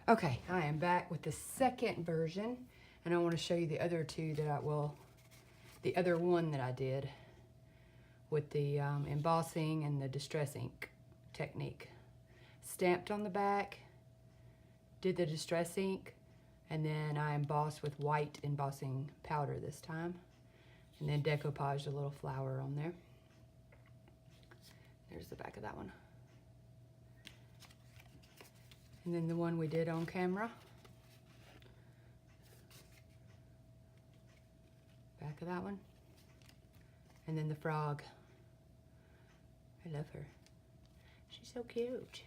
Okay, I am back with the second version, and I want to show you the other two that the other one that I did with the embossing and the distress ink technique. Stamped on the back, did the distress ink, and then I embossed with white embossing powder this time, and then decoupaged a little flower on there. There's the back of that one. And then the one we did on camera. Back of that one. And then the frog. I love her. She's so cute.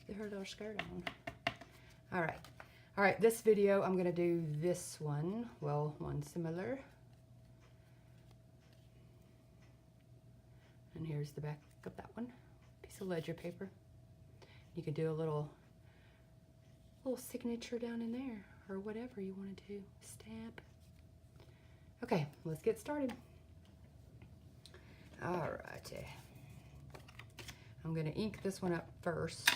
With her little skirt on. All right, this video I'm gonna do this one. Well, one similar. And here's the back of that one. Piece of ledger paper. You could do a little signature down in there, or whatever you want to do. Stamp. Okay, let's get started. All righty. I'm gonna ink this one up first,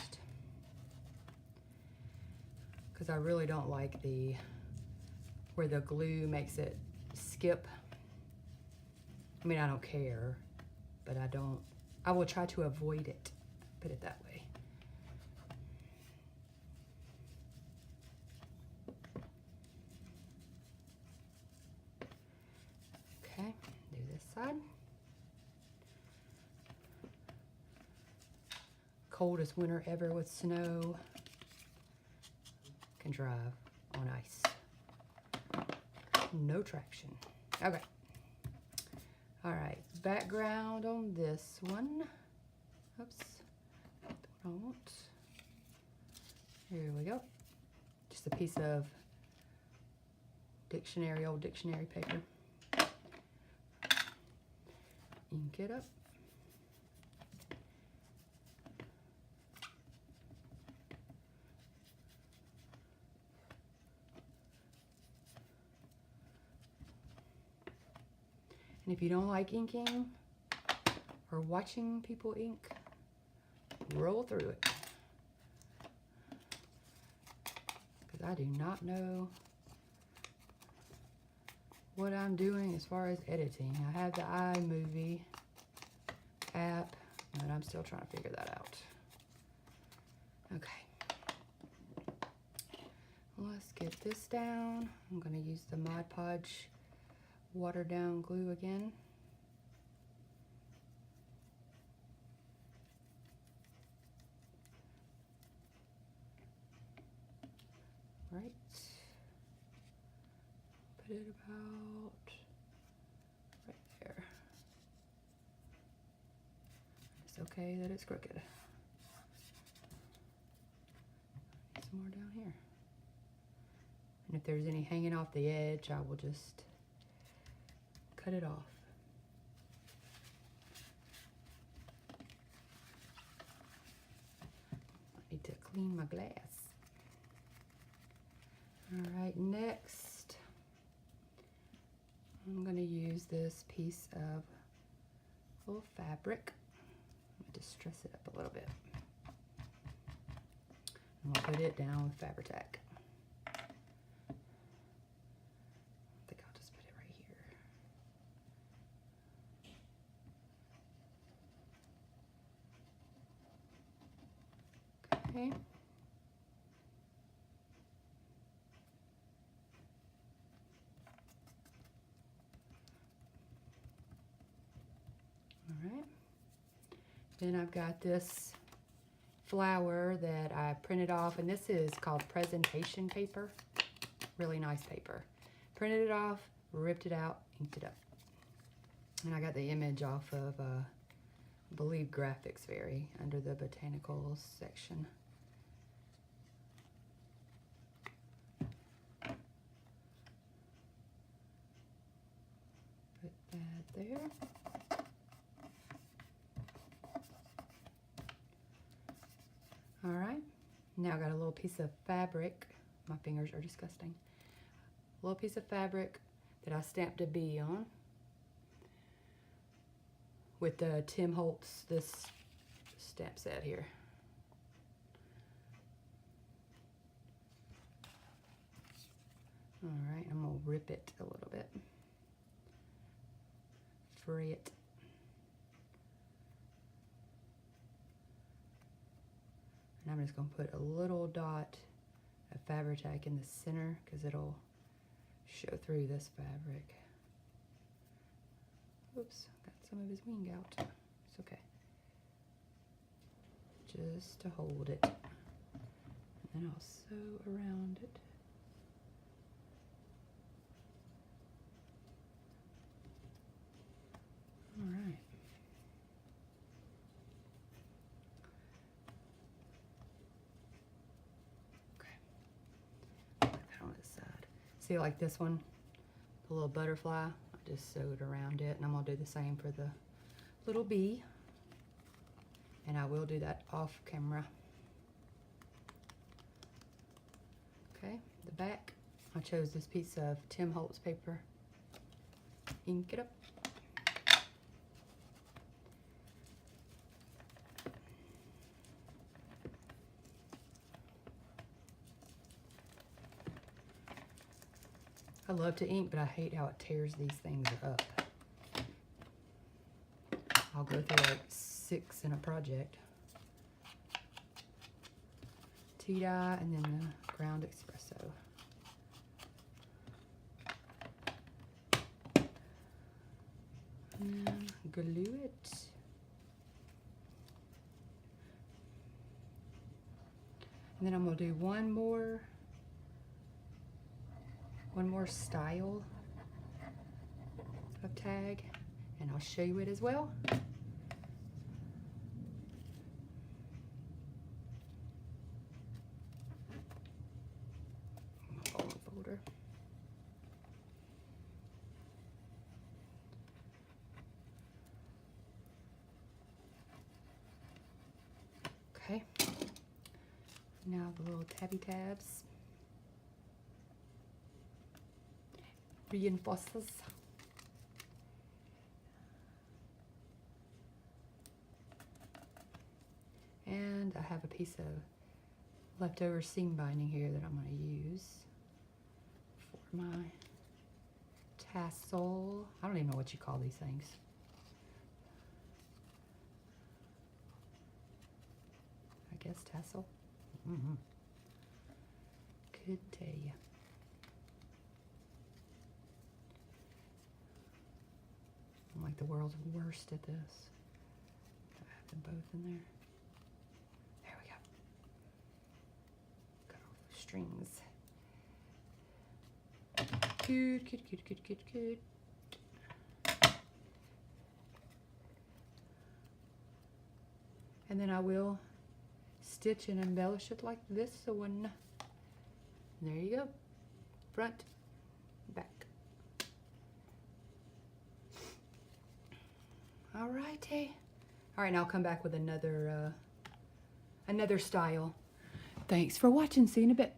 because I really don't like where the glue makes it skip. I mean, I don't care, but I will try to avoid it, put it that way. Okay, do this side. Coldest winter ever with snow. Can drive on ice. No traction. Okay. All right, background on this one. Oops, that's what I want. Here we go. Just a piece of old dictionary paper. Ink it up. And if you don't like inking or watching people ink, roll through it. Because I do not know what I'm doing as far as editing. I have the iMovie app, but I'm still trying to figure that out. Okay. Let's get this down. I'm going to use the Mod Podge watered down glue again. Right. Put it about right there. It's okay that it's crooked. Some more down here. And if there's any hanging off the edge, I will just cut it off. I need to clean my glass. All right, next, I'm going to use this piece of little fabric. I'm going to distress it up a little bit. And we'll put it down with Fabri-Tac. Okay. All right. Then I've got this flower that I printed off, and this is called presentation paper. Really nice paper. Printed it off, ripped it out, inked it up. And I got the image off of, I believe, Graphics Very, under the botanicals section. Put that there. All right, now I got a little piece of fabric. My fingers are disgusting. A little piece of fabric that I stamped a bee on with the Tim Holtz, this stamp set here. All right, I'm gonna rip it a little bit. Fray it. And I'm just gonna put a little dot of Fabri-Tac in the center because it'll show through this fabric. Oops, got some of his wing out. It's okay. Just to hold it. And then I'll sew around it. All right. Okay. Put that on this side. See, like this one, the little butterfly, I just sewed around it, and I'm gonna do the same for the little bee. And I will do that off camera. Okay, the back, I chose this piece of Tim Holtz paper. Ink it up. I love to ink, but I hate how it tears these things up. I'll go through like 6 in a project. Tea dye and then the ground espresso. And then glue it. And then I'm gonna do one more style of tag, and I'll show you it as well. Folder. Okay. Now the little tabby tabs. Reinforces. And I have a piece of leftover seam binding here that I'm going to use for my tassel. I don't even know what you call these things. I guess tassel. Couldn't tell you. I'm like the world's worst at this. I have them both in there. There we go. Got all those strings. Good, good, good, good, good, good. And then I will stitch and embellish it like this one. There you go. Front, back. All righty. All right, now I'll come back with another style. Thanks for watching. See you in a bit.